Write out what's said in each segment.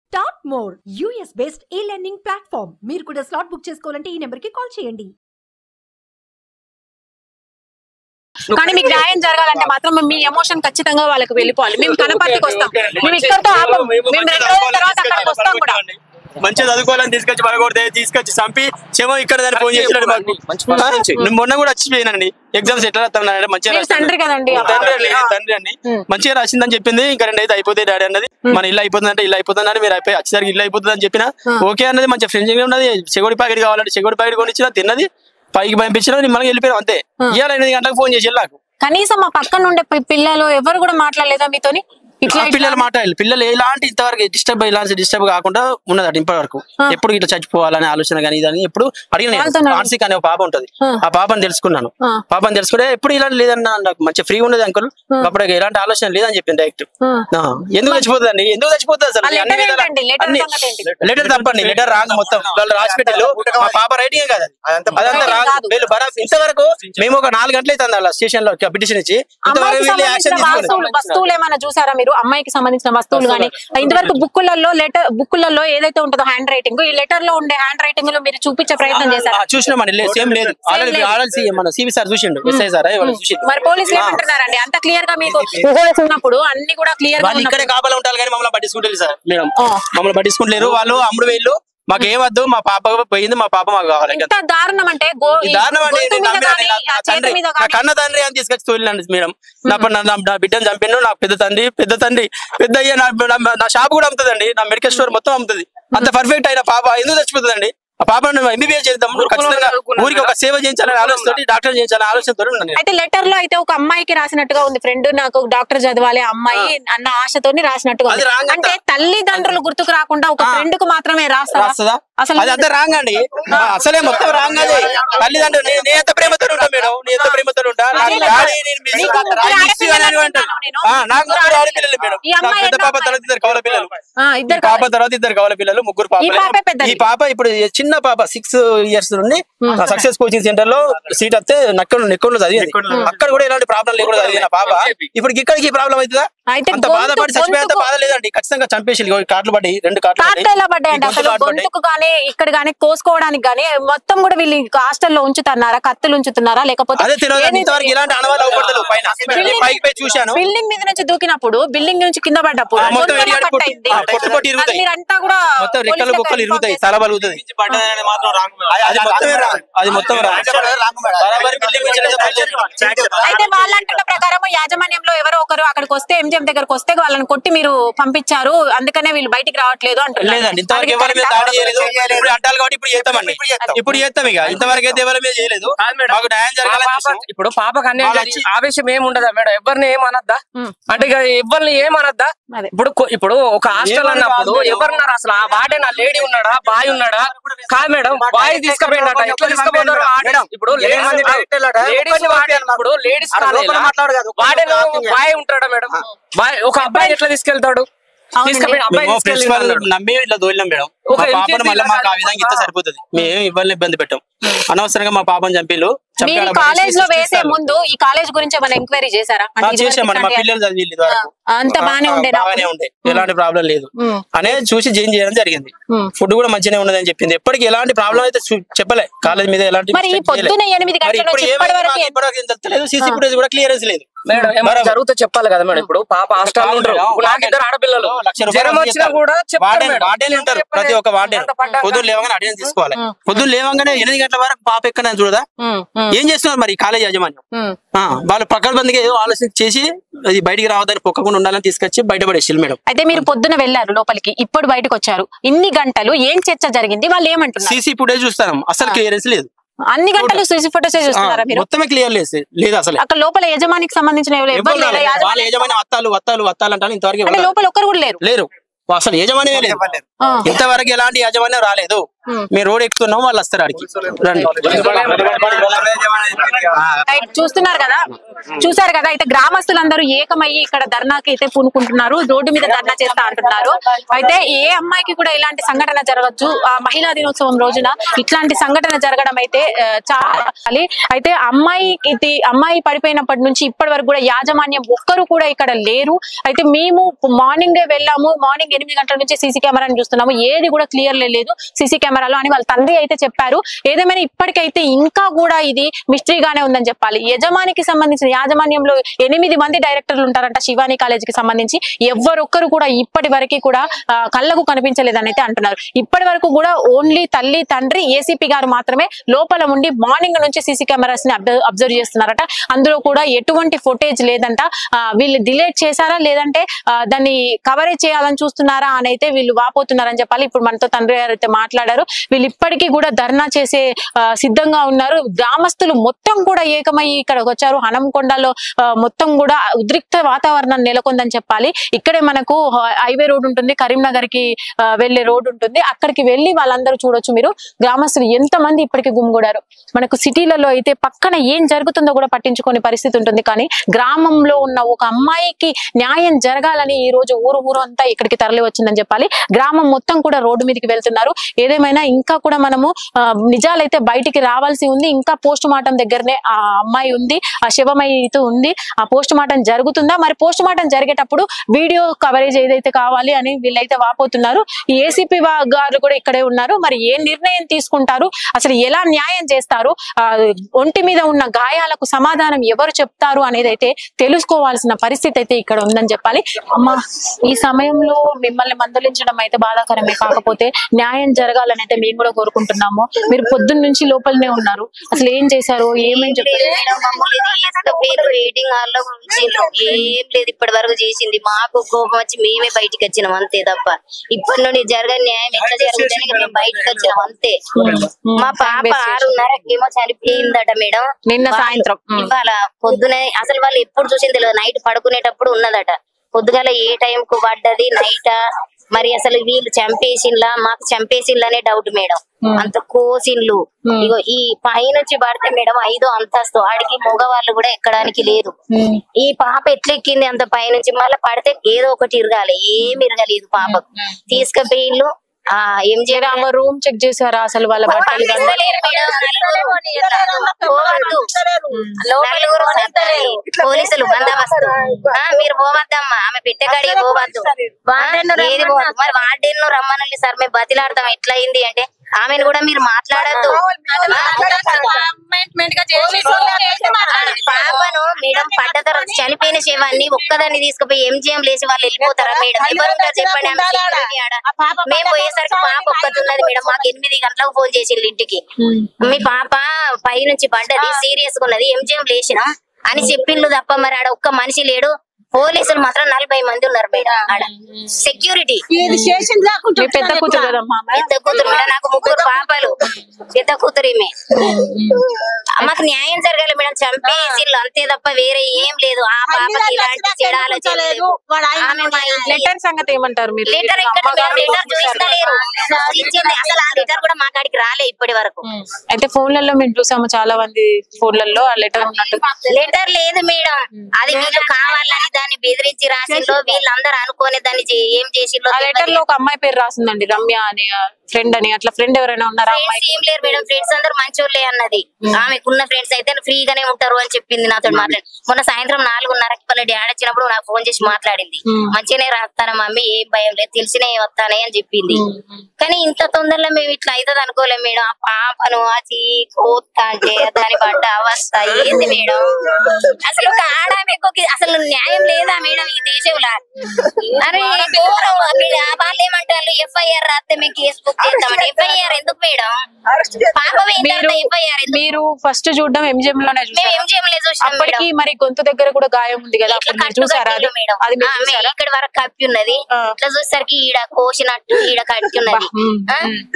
Start more US based e-learning platform. మీరు కూడా slot book చేసుకోవాలంటే ఈ నెంబర్కి కాల్ చేయండి. కానీ మీకు న్యాయం జరగాలంటే మాత్రం మీ ఎమోషన్ ఖచ్చితంగా వాళ్ళకి వెళ్ళిపోవాలి. మేము కనపర్తికి వస్తాం, మేము ఇక్కడతో ఆపం, మేము 2 రోజుల తర్వాత అక్కడికి వస్తాం కూడా. మంచిగా చదువుకోవాలని తీసుకొచ్చి పడకూడదు, తీసుకొచ్చి చంపి చెమో ఇక్కడ దాన్ని ఫోన్ చేసినాడు మాకు. మొన్న కూడా వచ్చిపోయినండి ఎగ్జామ్స్ ఎట్లా రాస్తాను మంచిగా తండ్రి కదండి, తండ్రి అండి మంచిగా రాసిందని చెప్పింది. ఇంకా 2 అయితే అయిపోతాయి డాడీ అన్నది. మన ఇల్లు అయిపోతుంది అంటే ఇల్లు అయిపోతుంది అని మీరు అయిపోయి వచ్చేసరికి ఇల్లు అయిపోతుంది అని చెప్పిన ఓకే అన్నది. మంచిగా ఫ్రెండ్స్ ఉన్నది. చెగోడి ప్యాకెట్ కావాలంటే చెగోడి ప్యాకెట్ కొనిచ్చిన తిన్నది, పైకి పంపించిన మనకి వెళ్ళిపోయాం అంతే. ఇవాళ 8 గంటలకు ఫోన్ చేసి నాకు కనీసం మా పక్కన ఉండే పిల్లలు ఎవరు కూడా మాట్లాడలేదా మీతోని? పిల్లలు మాట్లాడాలి. పిల్లలు ఎలాంటి ఇంతవరకు డిస్టర్బ్ కాకుండా ఉన్నదట ఇప్పటి వరకు. ఎప్పుడు ఇట్లా చచ్చిపోవాలనే ఆలోచన కానీ ఇదని ఎప్పుడు అడిగిన. మానసిక అనే పాప ఉంటది, ఆ పాపని తెలుసుకున్నాను. పాపని తెలుసుకుంటే ఎప్పుడు ఇలా లేదన్నా నాకు మంచి ఫ్రీ ఉన్నది అంకుల్, అప్పుడు ఎలాంటి ఆలోచన లేదని చెప్పింది డైరెక్ట్. ఎందుకు చచ్చిపోతుంది అండి, ఎందుకు చచ్చిపోతుంది అసలు? లెటర్ తప్పండి, లెటర్ రాంగ్ మొత్తం. వాళ్ళు రాసి పెట్టారు, మా పాప రైటింగ్ కాదు అదంతా రాంగ్. వీళ్ళు బరాబర్ ఇంతవరకు మేము ఒక 4 గంటలు అవుతుంది అలా స్టేషన్ లో పిటిషన్ ఇచ్చి వస్తువులు ఏమైనా చూసారా మీరు? అమ్మాయికి సంబంధించిన వస్తువులు కానీ ఇంతవరకు బుక్కులలో ఏదైతే ఉంటుందో హ్యాండ్ రైటింగ్, ఈ లెటర్ లో ఉండే హ్యాండ్ రైటింగ్ లో మీరు చూపించే ప్రయత్నం చేశారు? చూసినామండి, సేమ్ లేదు. మన సివి సార్ చూసిండు, ఎస్ఐ సార్. మరి పోలీసులు ఏమంటున్నారండి? అంత క్లియర్ గా మీకు ఉన్నప్పుడు అన్ని కూడా క్లియర్ గా ఇక్కడే కాపలా ఉంటారు కానీ మమ్మల్ని పట్టించుకుంటారు సార్. మేడం మమ్మల్ని పట్టించుకుంటలేరు. వాళ్ళు అమ్ముడు వేళ్ళు మాకు ఏమద్దు, మా పాప పోయింది, మా పాప మాకు కావాలి. దారుణం అంటే దారుణం అండి. నా కన్న తండ్రి అని తీసుకొచ్చి తోలినండి మేడం. నా బిడ్డను చంపిండు. నా పెద్ద అయ్యే నా షాప్ కూడా అమ్ముతుందండి, నా మెడికల్ స్టోర్ మొత్తం అమ్ముతుంది. అంత పర్ఫెక్ట్ అయిన పాప ఎందుకు చచ్చిపోతుందండి? ఆ పాపను ఎంబీబీఎస్ చేద్దాం, ఖచ్చితంగా ఊరికి ఒక సేవ చేయించాలని ఆలోచనతో, డాక్టర్ చేయించాలని ఆలోచనతో. అయితే లెటర్ లో అయితే ఒక అమ్మాయికి రాసినట్టుగా ఉంది, ఫ్రెండ్ నాకు డాక్టర్ చదవాలి అమ్మాయి అన్న ఆశతో రాసినట్టుగా. అంటే తల్లిదండ్రులు గుర్తుకు రాకుండా ఒక ఫ్రెండ్ కు మాత్రమే రాస్తుందా? అసలు అదంతా రాంగ్ అండి, అసలే మొత్తం రాంగ్. అది తల్లిదండ్రులు నేను ఎంత ప్రేమతో ఉంటా మేడం, నేను ఎంత ప్రేమతో ఉంటా. నాకు ఆడపిల్లలు మేడం, పెద్ద పాప తర్వాత 2 కవల పిల్లలు, పాప తర్వాత 2 కవల పిల్లలు, 3 పాపలు. ఈ పాప ఇప్పుడు చిన్న పాప 6 ఇయర్స్ నుండి సక్సెస్ కోచింగ్ సెంటర్ లో సీట్ వస్తే నెక్కల్లో చదివింది. అక్కడ కూడా ఎలాంటి ప్రాబ్లం లేకుండా చదివిన పాప ఇప్పుడు ఇక్కడికి ప్రాబ్లం అవుతుందా? అంత బాధపడి చచ్చిపోయేంత బాధ లేదండి. ఖచ్చితంగా చంపేసి కాట్లు పడి 2 కాట్లు ఇక్కడ గానీ కోసుకోవడానికి గానీ మొత్తం కూడా వీళ్ళు హాస్టల్లో ఉంచుతున్నారా, కత్తులు ఉంచుతున్నారా లేకపోతే? అదే తెలియదు ఇంతవరకు ఇలాంటి అనుభవాలు అవపడతలు. చూశాను బిల్డింగ్ మీద నుంచి దూకినప్పుడు, బిల్డింగ్ నుంచి కింద పడ్డప్పుడు మీరంతా కూడా మొత్తం రెక్కలు బొక్కలు ఇరుగుతాయి, తల బలుగుతుంది. అది మొత్తం అయితే వాళ్ళ అంటున్న ప్రకారం యాజమాన్యంలో ఎవరో ఒకరు అక్కడికి వస్తే ఎంజిఎం దగ్గరకు వస్తే వాళ్ళని కొట్టి మీరు పంపించారు, అందుకనే వీళ్ళు బయటికి రావట్లేదు అంటున్నారు. లేదండి, ఇంతవరకు ఎవరి మీద దాడి చేయలేదు. ఇప్పుడు అంటారు కాబట్టి ఇప్పుడు చేస్తామండి, ఇప్పుడు చేస్తాం. ఇక ఇంతవరకు అయితే ఎవరి మీద చేయలేదు. మాకు న్యాయం జరగాలి. ఇప్పుడు పాపకు అన్యాయం ఆవేశం ఏముండదా మేడం? ఎవరిని ఏమనద్దా అంటే ఎవరిని ఏమనద్దా? ఇప్పుడు ఒక హాస్టల్ అన్నప్పుడు ఎవరున్నారు అసలు? ఆ వాడే నా లేడీ ఉన్నాడా, బాయ్ ఉన్నాడా? కాదు మేడం, బాయ్ తీసుకుపోయిందట. ఎట్లా తీసుకుపోతారు? ఇప్పుడు లేడీస్ వాడే బాయ్ ఉంటాడా మేడం? ఒక అబ్బాయి ఎట్లా తీసుకెళ్తాడు? నమ్మి ఇట్లా దోలినాం మేడం. మా పాపను మళ్ళీ మాకు ఆ విధంగా ఇస్తే సరిపోతుంది. మేము ఇవ్వాలని ఇబ్బంది పెట్టాం. అనవసరంగా మా పాపను చంపిలు. కాలేజ్ లో వేసే ముందు ఈ కాలేజ్ గురించి ఏమైనా ఎంక్వైరీ చేశారా? చేసామండి, మా పిల్లలు చదివి అంత బాగానే ఉండే, ఎలాంటి ప్రాబ్లం లేదు అనేది చూసి జాయిన్ చేయడం జరిగింది. ఫుడ్ కూడా మంచిగానే ఉన్నది అని చెప్పింది. ఎప్పటికి ఎలాంటి ప్రాబ్లం అయితే చెప్పలే. కాలేజ్ మీద ఎలాంటి సీసీ ఫుటేజ్ కూడా క్లియరెన్స్ లేదు మేడం. జరుగుతూ చెప్పాలి కదా మేడం. ఇప్పుడు పాప హాస్టల్ ఉంటారు, నాకు 2 ఆడపిల్లలు, జ్వరం వచ్చినా కూడా ఉంటారు. ప్రతి ఒక్క వార్డెన్ పొద్దున్న లేవగానే అటెండెన్స్ తీసుకోవాలి. పొద్దున్న లేవగానే 8 గంటల వరకు పాప ఎక్కడ చూడదా? ఏం చేస్తున్నారు మరి కాలేజ్ యాజమాన్యం? వాళ్ళు పక్కబందిగా ఏదో ఆలోచన చేసి అది బయటికి రావద్దని పొక్కకుండా ఉండాలని తీసుకొచ్చి బయటపడేసి మేడం. అయితే మీరు పొద్దున వెళ్ళారు లోపలికి, ఇప్పుడు బయటకు వచ్చారు, ఇన్ని గంటలు ఏం చర్చ జరిగింది? వాళ్ళు ఏమంటున్నారు? సీసీ ఫుటేజ్ చూస్తాం, అసలు క్లియరెన్స్ లేదు. అన్ని గంటలు సీసీ ఫుటేజ్ చూస్తున్నారా మీరు? మొత్తమే క్లియర్ లేదు అసలు. అక్కడ లోపల యజమానికి సంబంధించిన యజమాని వత్తాలు అంటారు. ఇంతవరకు లోపల ఒక్కరు కూడా లేరు. అసలు యజమాని లేదు. ఇంతవరకు ఎలాంటి యాజమాన్యం రాలేదు. మీరు రోడ్ ఎక్కుతున్నాం, వాళ్ళు వస్తారు అడిగి రండి. చూస్తున్నారు కదా, చూసారు కదా. అయితే గ్రామస్తులందరూ ఏకమయ్యి ఇక్కడ ధర్నాకి అయితే పూనుకుంటున్నారు, రోడ్డు మీద ధర్నా చేస్తా అంటున్నారు. అయితే ఏ అమ్మాయికి కూడా ఇలాంటి సంఘటన జరగచ్చు, ఆ మహిళా దినోత్సవం రోజున ఇట్లాంటి సంఘటన జరగడం అయితే చాలా. అయితే అమ్మాయి పడిపోయినప్పటి నుంచి ఇప్పటి వరకు కూడా యాజమాన్యం ఒక్కరు కూడా ఇక్కడ లేరు. అయితే మేము మార్నింగే వెళ్ళాము, మార్నింగ్ 8 గంటల నుంచి సీసీ కెమెరాని చూస్తున్నాము, ఏది కూడా క్లియర్ లేదు సీసీ కెమెరాలో అని వాళ్ళ తండ్రి అయితే చెప్పారు. ఏదేమైనా ఇప్పటికైతే ఇంకా కూడా ఇది మిస్టరీగానే ఉందని చెప్పాలి. యజమానికి సంబంధించిన యాజమాన్యంలో 8 మంది డైరెక్టర్లు ఉంటారంట శివాని కాలేజీకి సంబంధించి. ఎవరొక్కరు కూడా ఇప్పటి వరకు కూడా కళ్ళకు కనిపించలేదని అయితే అంటున్నారు. ఇప్పటి వరకు కూడా ఓన్లీ తల్లి తండ్రి ఏసీపీ గారు మాత్రమే లోపల ఉండి మార్నింగ్ నుంచి సీసీ కెమెరాస్ ని అబ్జర్వ్ చేస్తున్నారట. అందులో కూడా ఎటువంటి ఫుటేజ్ లేదంట. వీళ్ళు డిలీట్ చేశారా లేదంటే దాన్ని కవరేజ్ చేయాలని చూస్తున్నారా అని అయితే వీళ్ళు వాపోతున్నారని చెప్పాలి. ఇప్పుడు మనతో తండ్రి గారు అయితే మాట్లాడారు. వీళ్ళు ఇప్పటికీ కూడా ధర్నా చేసే సిద్ధంగా ఉన్నారు. గ్రామస్తులు మొత్తం కూడా ఏకమయ్యి ఇక్కడికి వచ్చారు. హనంకొండలో మొత్తం కూడా ఉద్రిక్త వాతావరణం నెలకొందని చెప్పాలి. ఇక్కడే మనకు హైవే రోడ్ ఉంటుంది, కరీంనగర్ కి వెళ్లే రోడ్ ఉంటుంది. అక్కడికి వెళ్లి వాళ్ళందరూ చూడొచ్చు మీరు. గ్రామస్తులు ఎంత మంది ఇప్పటికీ గుమిగూడారు. మనకు సిటీలలో అయితే పక్కన ఏం జరుగుతుందో కూడా పట్టించుకునే పరిస్థితి ఉంటుంది. కానీ గ్రామంలో ఉన్న ఒక అమ్మాయికి న్యాయం జరగాలని ఈ రోజు ఊరు అంతా ఇక్కడికి తరలి వచ్చిందని చెప్పాలి. గ్రామం మొత్తం కూడా రోడ్డు మీదకి వెళ్తున్నారు. ఏదేమైనా ఇంకా కూడా మనము నిజాలైతే బయటికి రావాల్సి ఉంది. ఇంకా పోస్ట్ మార్టం దగ్గరనే ఆ అమ్మాయి ఉంది, ఆ శవమైతే ఉంది. ఆ పోస్ట్ మార్టం జరుగుతుందా, మరి పోస్ట్ మార్టం జరిగేటప్పుడు వీడియో కవరేజ్ ఏదైతే కావాలి అని వీళ్ళైతే వాపోతున్నారు. ఈ ఏసీపీ గారు కూడా ఇక్కడే ఉన్నారు. మరి ఏ నిర్ణయం తీసుకుంటారు, అసలు ఎలా న్యాయం చేస్తారు, ఒంటి మీద ఉన్న గాయాలకు సమాధానం ఎవరు చెప్తారు అనేది అయితే తెలుసుకోవాల్సిన పరిస్థితి అయితే ఇక్కడ ఉందని చెప్పాలి. అమ్మా, ఈ సమయంలో మిమ్మల్ని మందలించడం అయితే బాధాకరమే, కాకపోతే న్యాయం జరగాలని అయితే మేము కూడా కోరుకుంటున్నాము. మీరు పొద్దున్న నుంచి లోపలనే ఉన్నారు, అసలు ఏం చేశారు, ఏమేం చెప్పారు? వెయిటింగ్ హాల్ లో ఏం లేదు ఇప్పటి వరకు చేసింది. మాకు కోపం వచ్చి మేమే బయటకు వచ్చినాం అంతే తప్ప ఇప్పటి నుండి జరగని న్యాయం ఎట్లా జరుగుతుంది మేము బయటకు వచ్చినాం అంతే. మా పాప 6:30కేమో చనిపోయిందట మేడం నిన్న సాయంత్రం. ఇవాళ పొద్దునే అసలు వాళ్ళు ఎప్పుడు చూసింది తెలియదు. నైట్ పడుకునేటప్పుడు ఉన్నదట. పొద్దుగాల ఏ టైం కు పడ్డది నైటా మరి అసలు వీళ్ళు చంపేసిన్లా మాకు చంపేసిన్లనే డౌట్ మేడం. అంత కోసిన్లు ఇగో ఈ పైనుంచి పడితే మేడం 5వ అంతస్తు, ఆడికి మగవాళ్ళు కూడా ఎక్కడానికి లేదు. ఈ పాప ఎట్లా ఎక్కింది అంత పైనుంచి, మళ్ళీ పడితే ఏదో ఒకటి ఇరగాలి, ఏమి ఇరగలేదు పాపకు. తీసుకుపోయిన్లు రూమ్ చెక్ చేశారా అసలు వాళ్ళ బట్టలు? పోలీసులు బందోబస్తు మీరు పోవద్దమ్మా, ఆమె పెట్టగాడికి పోవద్దు, ఏది పోవద్దు. మరి వార్డెన్ రమ్మనండి సార్, మేము బతిలాడతాం ఎట్లా అయింది అంటే ఆమెను కూడా మీరు మాట్లాడద్దు. పాపను మేడం పడ్డ తర్వాత చనిపోయిన శవాన్ని ఒక్కదాన్ని తీసుకుపోయి ఎంజిఎం లేసి వాళ్ళు వెళ్ళిపోతారా మేడం? ఎవరుంటారు చెప్పండి? మేము పోయేసరికి పాప ఒక్కతున్నది మేడం. మాకు 8 గంటలకు ఫోన్ చేసింది ఇంటికి, మీ పాప పై నుంచి పడ్డది, సీరియస్ గా ఉన్నది, ఎంజిఎం లేచిన అని చెప్పిండ్లు తప్ప మరి ఆడ ఒక్క మనిషి లేడు. పోలీసులు మాత్రం 40 మంది ఉన్నారు మేడం ఆడ. సెక్యూరిటీ పెద్ద కూతురు మేడం, నాకు 3 పాపలు, పెద్ద కూతురు ఈమె. మాకు న్యాయం జరగాలి మేడం. చంపేసిళ్ళు అంతే తప్ప వేరే ఏం లేదు. ఆ పాపకి ఇలాంటి చెడు ఆలోచనలేదు. లెటర్ సంగతి ఏమంటారు మీరు? లెటర్ చూస్తలేరు, అసలు ఆ లెటర్ కూడా మా కాడికి రాలే ఇప్పటి వరకు. అయితే ఫోన్లలో మేము చూసాము చాలా మంది ఫోన్లలో ఆ లెటర్ ఉన్నట్టు. లెటర్ లేదు మేడం, అది వీళ్ళు కావాలని దాన్ని బెదిరించి రాసిందో వీళ్ళందరూ అనుకోని దాన్ని ఏం చేసిందో. ఆ లెటర్ లో ఒక అమ్మాయి పేరు రాసిందండి, రమ్య అని, ఫ్రెండ్ అని. అట్లా ఫ్రెండ్ ఎవరైనా ఉన్నారా? ఏం లేరు మేడం, ఫ్రెండ్స్ అందరు మంచోళ్ళే అన్నది. ఆమెకున్న ఫ్రెండ్స్ అయితే ఫ్రీగానే ఉంటారు అని చెప్పింది నాతో మాట్లాడి. మొన్న సాయంత్రం 4:30కి వాళ్ళ డాడీ వచ్చినప్పుడు నాకు ఫోన్ చేసి మాట్లాడింది. మంచిగానే రాస్తానా మమ్మీ, ఏం భయం లేదు, తెలిసినే వస్తానే అని చెప్పింది. కానీ ఇంత తొందరలో మేము ఇట్లా అవుతుంది అనుకోలేము మేడం. ఆ పాపను అది కోత్తా అంటే దాని పడ్డ అవస్థ ఏంది మేడం? అసలు ఒక ఆడమెకు అసలు న్యాయం లేదా మేడం ఈ దేశంలో? అరే వాళ్ళు ఏమంటారు, FIR రాస్తే మేము కేసు బుక్ ఎందుకు చేద్దామండి ఎఫ్ఐఆర్ ఎందుకు మేడం పాపం ఎఫ్ఐఆర్ మీరు ఫస్ట్ చూడడం ఎంజిఎం లోనే అప్పటికి మరి గొంతు దగ్గర కూడా గాయం ఉంది కదా చూసారా ఇక్కడ వరకు కప్పి ఉన్నది ఇట్లా చూసేసరికి ఈడ కోసినట్టు ఈడ కట్టి ఉన్నది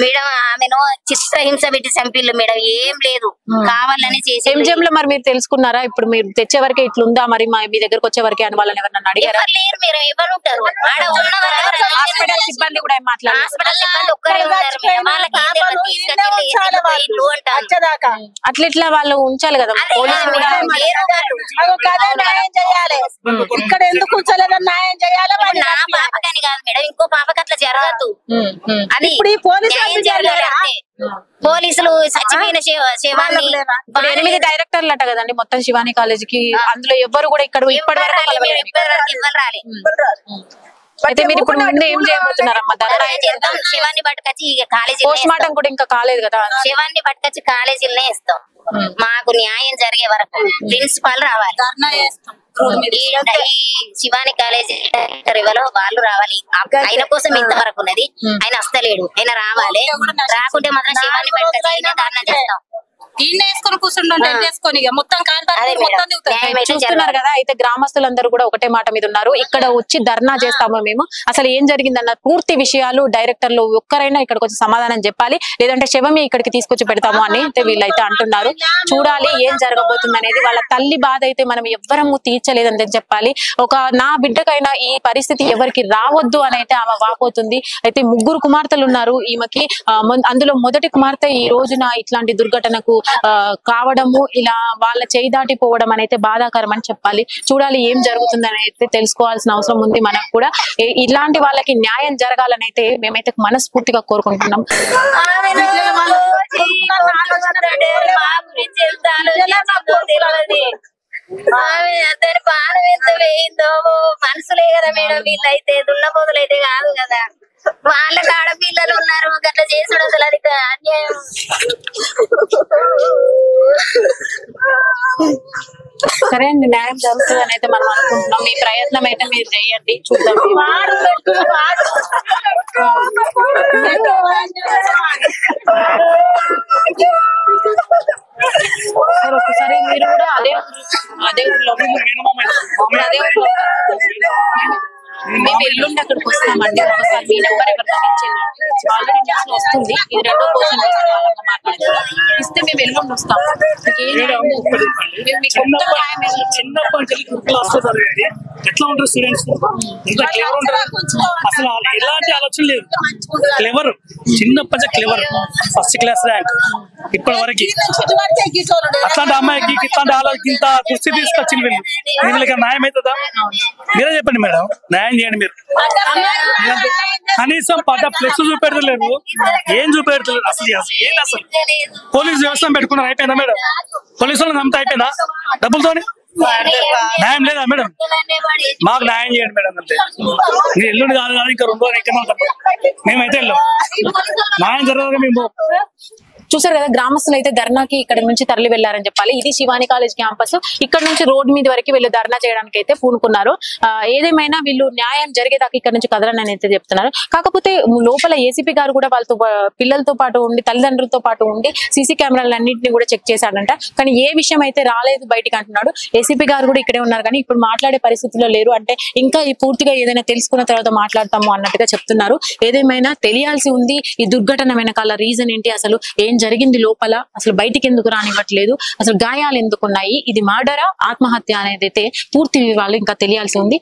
మేడం ఆమెను చిత్రహింస పెట్టి చంపిల్లు మేడం ఏం లేదు కావాలని చేసి ఎంజిఎం లో మరి మీరు తెలుసుకున్నారా ఇప్పుడు మీరు తెచ్చే వరకే ఇట్లుందా మరి మీ దగ్గరకు వచ్చే వరకే అని వాళ్ళని ఎవరన్నా అడిగారా లేరు మీరు ఎవరు ఉంటారు ఆడ ఉన్న హాస్పిటల్ సిబ్బంది కూడా ఏం మాట్లాడారు హాస్పిటల్ సిబ్బంది ఒక్కరే ఉన్నారు మేడం వాళ్ళకి అట్లా ఇట్లా వాళ్ళు ఉంచాలి కదా ఇక్కడ ఎందుకు ఉంచలేదని న్యాయం చేయాలి నా పాపకని కాదు మేడం ఇంకో పాపకి అట్లా జరగదు అది పోలీసులు చచ్చిపోయిన శవాన్ని 8 డైరెక్టర్లు అట కదండి మొత్తం శివాని కాలేజీకి అందులో ఎవరు కూడా ఇక్కడ ఇప్పటి వరకు రాలే అయితే మీరు ఇప్పుడు ముందు ఏం చేయబోతున్నారమ్మా శివాన్ని పట్టుకొచ్చి కాలేజీ పోస్ట్ మార్టం కూడా ఇంకా కాలేదు కదా శివాన్ని పట్టుకొచ్చి కాలేజీలనే ఇస్తాం మాకు న్యాయం జరిగే వరకు ప్రిన్సిపాల్ రావాలి శివాని కాలేజీ వాళ్ళు రావాలి ఆయన కోసం ఇంతవరకు ఉన్నది ఆయన వస్తలేడు ఆయన రావాలి రాకుంటే మాత్రం శివాని పట్టుకొచ్చి ధర్నా చేస్తాం వేసుకొని కూర్చుంటే మొత్తం చూస్తున్నారు కదా అయితే గ్రామస్తులందరూ కూడా ఒకటే మాట మీద ఉన్నారు ఇక్కడ వచ్చి ధర్నా చేస్తామో మేము అసలు ఏం జరిగిందన్న పూర్తి విషయాలు డైరెక్టర్లు ఒక్కరైనా ఇక్కడికి వచ్చి సమాధానం చెప్పాలి లేదంటే శవమే ఇక్కడికి తీసుకొచ్చి పెడతాము అని వీళ్ళైతే అంటున్నారు చూడాలి ఏం జరగబోతుంది అనేది వాళ్ళ తల్లి బాధ అయితే మనం ఎవ్వరము తీర్చలేదని చెప్పాలి నా బిడ్డకైనా ఈ పరిస్థితి ఎవరికి రావద్దు అని అయితే ఆమె వాపోతుంది అయితే 3 కుమార్తెలు ఉన్నారు ఈమెకి అందులో మొదటి కుమార్తె ఈ రోజున ఇట్లాంటి దుర్ఘటనకు కావడము ఇలా వాళ్ళ చేయి దాటిపోవడం అనేది బాధాకరం అని చెప్పాలి చూడాలి ఏం జరుగుతుందని అయితే తెలుసుకోవాల్సిన అవసరం ఉంది మనకు కూడా ఇలాంటి వాళ్ళకి న్యాయం జరగాలని అయితే మేమైతే మనస్ఫూర్తిగా కోరుకుంటున్నాం అందరి పానం ఎంత వేయిందో మనసులే కదా మేడం వీళ్ళైతే దున్నపోతులైతే కాదు కదా వాళ్ళకి ఆడపిల్లలు ఉన్నారు గట్లా చేసుడు అసలు అది అన్యాయం సరే అండి న్యాయం జరుగుతుందని అయితే మనం అనుకుంటున్నాం మీ ప్రయత్నం అయితే మీరు చేయండి చూద్దాం ఒకసారి మీరు కూడా అదే ఊర్లో మేము ఎల్లుండి అక్కడికి వస్తామండి ఒకసారి మీ నెంబర్ ఎవరితో ఇచ్చేది ఆల్రెడీ న్యూస్ లో వస్తుంది ఇది 2వ క్వశ్చన్ మాట్లాడుతున్నాం ఇస్తే మేము ఎల్లుండి వస్తాం ఎట్లా ఉంటారు స్టూడెంట్స్ అసలు ఎలాంటి ఆలోచన లేదు క్లెవర్ చిన్నప్పటి క్లెవర్ ఫస్ట్ క్లాస్ ర్యాంక్ ఇప్పటి వరకు అట్లాంటి అమ్మాయికి ఇట్లాంటి ఆలోచన ఇంత దుస్థితి తీసుకొచ్చింది వీళ్ళకి న్యాయం అవుతుందా మీరే చెప్పండి మేడం న్యాయం చేయండి మీరు కనీసం పడ్డ ప్లస్ చూపెడతలేరు ఏం చూపెడతలేరు అసలు ఏంటి అసలు పోలీస్ వ్యవస్థ పెట్టుకున్నారు అయిపోయిందా మేడం పోలీసు వాళ్ళని నమ్మితే అయిపోయిందా డబ్బులతోని న్యాయం లేదా మేడం మాకు న్యాయం చేయండి మేడం అంతే మీరు ఎల్లుండి కాదు కాదు ఇంకా 2 రోజులు ఎక్కడ ఉంటాం మేమైతే వెళ్ళాం న్యాయం జరగాలి మేము చూసారు కదా గ్రామస్తులు అయితే ధర్నాకి ఇక్కడ నుంచి తరలి వెళ్లారని చెప్పాలి ఇది శివాని కాలేజ్ క్యాంపస్ ఇక్కడ నుంచి రోడ్ మీద వరకు వీళ్ళు ధర్నా చేయడానికి అయితే పూనుకున్నారు ఏదేమైనా వీళ్ళు న్యాయం జరిగేదాకా ఇక్కడ నుంచి కదలని అయితే చెప్తున్నారు కాకపోతే లోపల ఏసీపీ గారు కూడా వాళ్ళతో పిల్లలతో పాటు ఉండి తల్లిదండ్రులతో పాటు ఉండి సీసీ కెమెరాలన్నింటినీ కూడా చెక్ చేశాడంట కానీ ఏ విషయం అయితే రాలేదు బయటికి అంటున్నాడు ఏసీపీ గారు కూడా ఇక్కడే ఉన్నారు కానీ ఇప్పుడు మాట్లాడే పరిస్థితిలో లేరు అంటే ఇంకా పూర్తిగా ఏదైనా తెలుసుకున్న తర్వాత మాట్లాడతాము అన్నట్టుగా చెప్తున్నారు ఏదేమైనా తెలియాల్సి ఉంది ఈ దుర్ఘటన వెనకాల రీజన్ ఏంటి అసలు ఏం జరిగింది లోపల అసలు బయటికి ఎందుకు రానివ్వట్లేదు అసలు గాయాలు ఎందుకున్నాయి ఇది మర్డరా ఆత్మహత్య అనేది అయితే పూర్తి వివరాలు ఇంకా తెలియాల్సి ఉంది